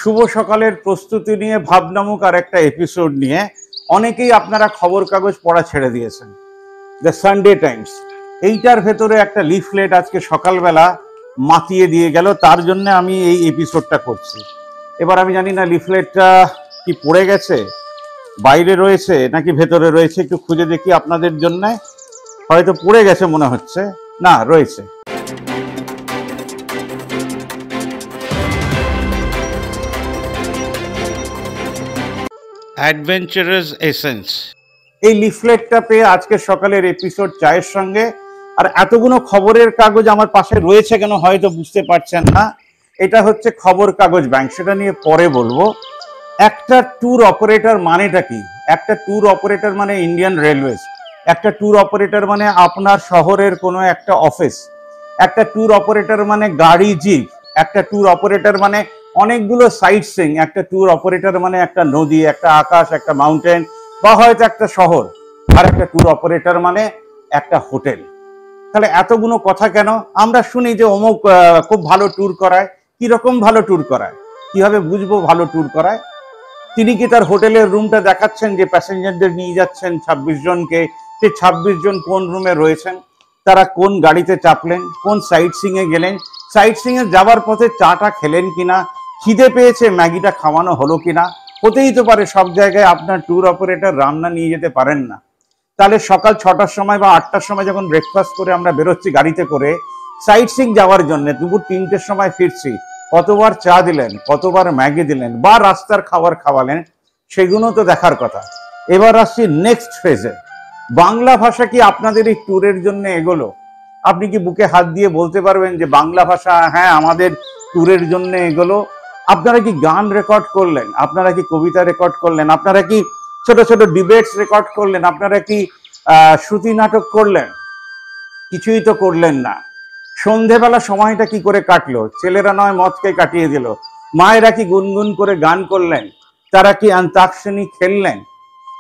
শুভ সকালের প্রস্তুতি নিয়ে ভাবনামুক আর একটা এপিসোড নিয়ে অনেকেই আপনারা খবর কাগজ পড়া ছেড়ে দিয়েছেন। দ্য সানডে টাইমস এইটার ভেতরে একটা লিফলেট আজকে সকালবেলা মাতিয়ে দিয়ে গেল, তার জন্য আমি এই এপিসোডটা করছি। এবার আমি জানি না লিফলেটটা কি পড়ে গেছে, বাইরে রয়েছে নাকি ভেতরে রয়েছে, একটু খুঁজে দেখি আপনাদের জন্য। হয়তো পড়ে গেছে মনে হচ্ছে, না রয়েছে। অ্যাডভেঞ্চারাস এসেন্স, এই লিফলেটটা পেয়ে আজকে সকালের এপিসোড চায়ের সঙ্গে। আর এতগুলো খবরের কাগজ আমার পাশে রয়েছে কেন হয়তো বুঝতে পারছেন না। এটা হচ্ছে খবর কাগজ ব্যাংক, সেটা নিয়ে পরে বলবো। একটা ট্যুর অপারেটর মানেটা কি? একটা ট্যুর অপারেটর মানে ইন্ডিয়ান রেলওয়েজ। একটা ট্যুর অপারেটর মানে আপনার শহরের কোনো একটা অফিস। একটা ট্যুর অপারেটর মানে গাড়ি, জিপ। একটা ট্যুর অপারেটর মানে অনেকগুলো সাইট সিইং। একটা ট্যুর অপারেটর মানে একটা নদী, একটা আকাশ, একটা মাউন্টেন বা হয়তো একটা শহর। আর একটা ট্যুর অপারেটর মানে একটা হোটেল। তাহলে এতগুলো কথা কেন? আমরা শুনি যে অমুক খুব ভালো ট্যুর করায়। কিরকম ভালো ট্যুর করায়? কিভাবে বুঝবো ভালো ট্যুর করায়? তিনি কি তার হোটেলের রুমটা দেখাচ্ছেন যে প্যাসেঞ্জারদের নিয়ে যাচ্ছেন 26 জনকে, সে 26 জন কোন রুমে রয়েছেন, তারা কোন গাড়িতে চাপলেন, কোন সাইট সিইং এ গেলেন, সাইট সিইং এ যাওয়ার পথে চাটা খেলেন কিনা, খিদে পেয়েছে ম্যাগিটা খাওয়ানো হলো কিনা? হতেই তো পারে সব জায়গায় আপনার ট্যুর অপারেটর রান্না নিয়ে যেতে পারেন না। তাহলে সকাল 6টার সময় বা 8টার সময় যখন ব্রেকফাস্ট করে আমরা বেরোচ্ছি গাড়িতে করে সাইট সিইং যাওয়ার জন্য, দুপুর 3টের সময় ফিরছি, কতবার চা দিলেন, কতবার ম্যাগি দিলেন বা রাস্তার খাবার খাওয়ালেন, সেগুলো তো দেখার কথা। এবার আসছি নেক্সট ফেজে। বাংলা ভাষা কি আপনাদের এই ট্যুরের জন্য এগোলো? আপনি কি বুকে হাত দিয়ে বলতে পারবেন যে বাংলা ভাষা হ্যাঁ আমাদের ট্যুরের জন্য এগোলো? আপনারা কি গান রেকর্ড করলেন? আপনারা কি কবিতা রেকর্ড করলেন? আপনারা কি ছোট ছোট ডিবেটস রেকর্ড করলেন? আপনারা কি শ্রুতি নাটক করলেন? কিছুই তো করলেন না। সন্ধেবেলা সময়টা কি করে কাটলো? ছেলেরা নয় মদ খেয়ে কাটিয়ে দিল। মায়েরা কি গুনগুন করে গান করলেন? তারা কি অন্তাক্ষরী খেললেন?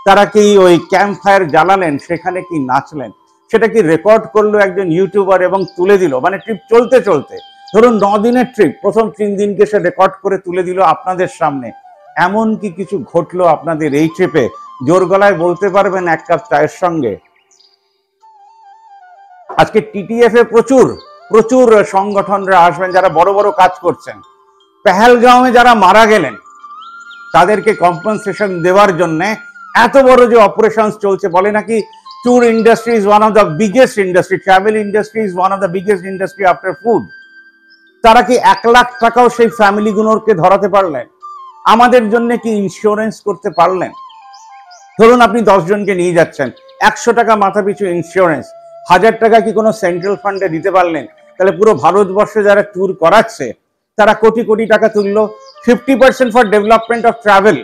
তারা কি ওই ক্যাম্প ফায়ার জ্বালালেন, সেখানে কি নাচলেন? সেটা কি রেকর্ড করলো একজন ইউটিউবার এবং তুলে দিল? মানে ট্রিপ চলতে চলতে, ধরুন 9 দিনের ট্রিপ, প্রথম 3 দিনকে সে রেকর্ড করে তুলে দিল আপনাদের সামনে। এমন কি কিছু ঘটলো আপনাদের এই ট্রিপে? জোর গলায় বলতে পারবেন এক কাপ চায়ের সঙ্গে? আজকে টিটিএফ এ প্রচুর প্রচুর সংগঠনরা আসবেন যারা বড় বড় কাজ করছেন। পেহেলগাঁওয়ে যারা মারা গেলেন তাদেরকে কম্পেনসেশন দেওয়ার জন্য এত বড় যে অপারেশন চলছে, বলে নাকি tour industry is one of the biggest industry, travel industry is one of the biggest industry after food. তারা কি 1 লাখ টাকাও সেই ফ্যামিলিগুলোকে ধরাতে পারলেন? আমাদের জন্য কি ইন্স্যুরেন্স করতে পারলেন? ধরুন আপনি 10 জনকে নিয়ে যাচ্ছেন, 100 টাকা মাথা পিছু ইন্স্যুরেন্স, 1000 টাকা কি কোনো সেন্ট্রাল ফান্ডে দিতে পারলেন? তাহলে পুরো ভারতবর্ষে যারা ট্যুর করাচ্ছে তারা কোটি কোটি টাকা তুললো। 50% for development of travel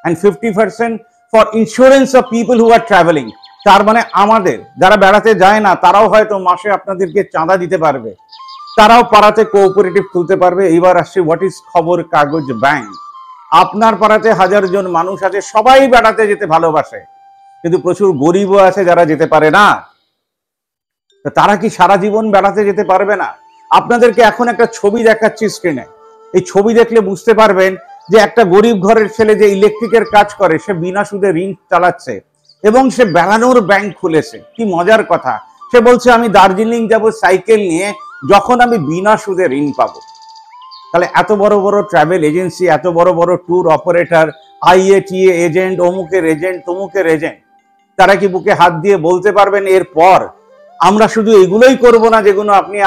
and 50% for insurance of people who are travelling. তার মানে আমাদের যারা বেড়াতে যায় না তারাও হয়তো মাসে আপনাদেরকে চাঁদা দিতে পারবে, তারাও পাড়াতে কোঅপারেটিভ খুলতে পারবে। এইবার আসছে হোয়াট ইজ খবর কাগজ ব্যাংক। আপনার পাড়াতে 1000 জন মানুষ আছে, সবাই বেড়াতে যেতে ভালোবাসে, কিন্তু প্রচুর গরিবও আছে যারা যেতে পারে না। তারা কি সারা জীবন বেড়াতে যেতে পারবে না? আপনাদেরকে এখন একটা ছবি দেখাচ্ছি স্ক্রিনে। এই ছবি দেখলে বুঝতে পারবেন যে একটা গরিব ঘরের ছেলে যে ইলেকট্রিকের কাজ করে, সে বিনা সুদে ঋণ চালাচ্ছে এবং সে বেড়ানোর ব্যাংক খুলেছে। কি মজার কথা! সে বলছে আমি দার্জিলিং যাব সাইকেল নিয়ে, যখন আমি বিনা সুদে ঋণ পাবো। তাহলে এত বড় বড় ট্রাভেল এজেন্সি, এত বড় বড় ট্যুর অপারেটর, আইএটিএ এজেন্ট, অমুকের এজেন্ট, তমুকের এজেন্ট, তারা কি বুকে হাত দিয়ে বলতে পারবেন এরপর আমরা শুধু এগুলোই করব না যেগুলো আপনি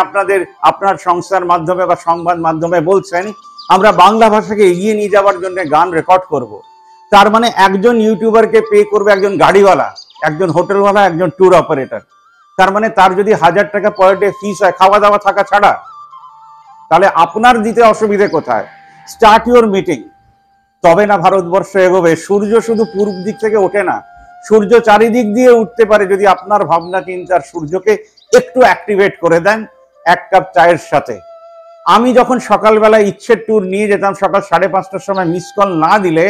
আপনার সংস্থার মাধ্যমে বা সংবাদ মাধ্যমে বলছেন, আমরা বাংলা ভাষাকে এগিয়ে নিয়ে যাওয়ার জন্য গান রেকর্ড করব? তার মানে একজন ইউটিউবারকে পে করবে একজন গাড়িওয়ালা, একজন হোটেলওয়ালা, একজন ট্যুর অপারেটর। তার মানে তার যদি 1000 টাকা পার ডে ফিস হয় খাওয়া দাওয়া থাকা ছাড়া, তাহলে আপনার দিতে অসুবিধে কোথায়? স্টার্ট ইউর মিটিং, তবে না ভারতবর্ষ এগোবে। সূর্য শুধু পূর্ব দিক থেকে ওঠে না, সূর্য চারিদিক দিয়ে উঠতে পারে যদি আপনার ভাবনা চিন্তার সূর্যকে একটু অ্যাক্টিভেট করে দেন এক কাপ চায়ের সাথে। আমি যখন সকালবেলা ইচ্ছের ট্যুর নিয়ে যেতাম, সকাল 5:30টার সময় মিস কল না দিলে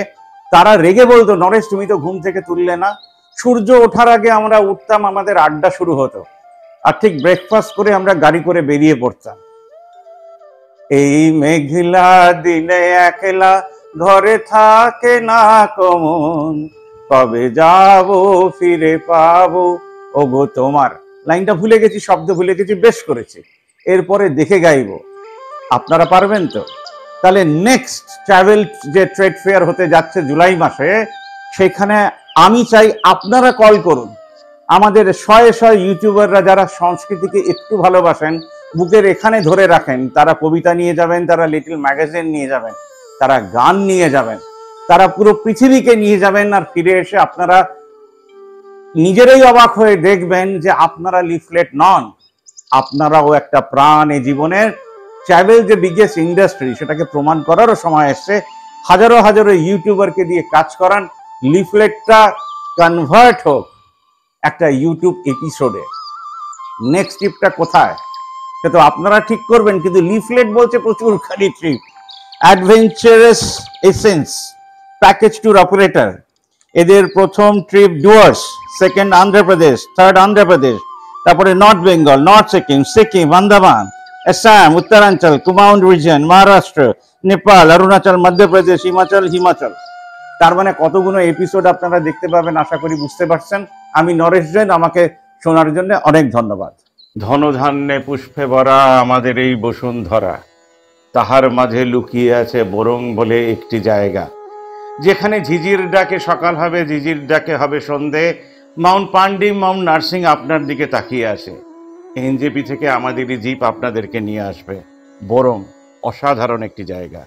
তারা রেগে বলতো, নরেশ তুমি তো ঘুম থেকে তুললে না। সূর্য ওঠার আগে আমরা উঠতাম, আমাদের আড্ডা শুরু হতো, আর ঠিক ব্রেকফাস্ট করে আমরা গাড়ি করে বেরিয়ে পড়তাম। এই মেঘলা দিনে একলা ঘরে থাকে না কমন, কবে যাব ফিরে পাবো ওগো তোমার। লাইনটা ভুলে গেছি, শব্দ ভুলে গেছি, বেশ করেছি, এরপরে দেখে গাইবো। আপনারা পারবেন তো? তাহলে নেক্সট ট্রাভেল যে ট্রেড ফেয়ার হতে যাচ্ছে জুলাই মাসে, সেখানে আমি চাই আপনারা কল করুন। আমাদের শয়ে শয়ে ইউটিউবাররা যারা সংস্কৃতিকে একটু ভালোবাসেন, বুকের এখানে ধরে রাখেন, তারা কবিতা নিয়ে যাবেন, তারা লিটল ম্যাগাজিন নিয়ে যাবেন, তারা গান নিয়ে যাবেন, তারা পুরো পৃথিবীকে নিয়ে যাবেন। আর ফিরে এসে আপনারা নিজেরাই অবাক হয়ে দেখবেন যে আপনারা লিফলেট নন, আপনারাও একটা প্রাণ। এই জীবনের ট্রাভেল যে বিগেস্ট ইন্ডাস্ট্রি, সেটাকে প্রমাণ করারও সময় এসছে। হাজারো হাজারো ইউটিউবারকে দিয়ে কাজ করান, লিফলেটটা কনভার্ট হোক একটা ইউটিউব এপিসোডে। নেক্সট ট্রিপটা কোথায় সে তো আপনারা ঠিক করবেন, কিন্তু লিফলেট বলছে প্রচুর খালি trip. Adventurous essence package tour operator, এদের প্রথম trip Dooars, second Andhra Pradesh, third Andhra Pradesh, তারপরে নর্থ বেঙ্গল, নর্থ সিকিম, সিকিম, আন্দামান, আসাম, উত্তরাঞ্চল, কুমাউন রিজন, মহারাষ্ট্র, নেপাল, অরুণাচল, মধ্যপ্রদেশ, হিমাচল। তার মানে কতগুলো এপিসোড আপনারা দেখতে পাবেন, আশা করি বুঝতে পারছেন। আমি নরেশ জৈন, আমাকে শোনার জন্য অনেক ধন্যবাদ। ধনধান্যে পুষ্পে ভরা আমাদের এই বসুন্ধরা, তাহার মাঝে লুকিয়ে আছে বরং বলে একটি জায়গা, যেখানে ঝিঝির ডাকে সকাল হবে, ঝিঝির ডাকে হবে সন্ধে। মাউন্ট পান্ডি, মাউন্ট নার্সিং আপনার দিকে তাকিয়ে আসে। এনজেপি থেকে আমাদেরই জিপ আপনাদেরকে নিয়ে আসবে। বরং অসাধারণ একটি জায়গা।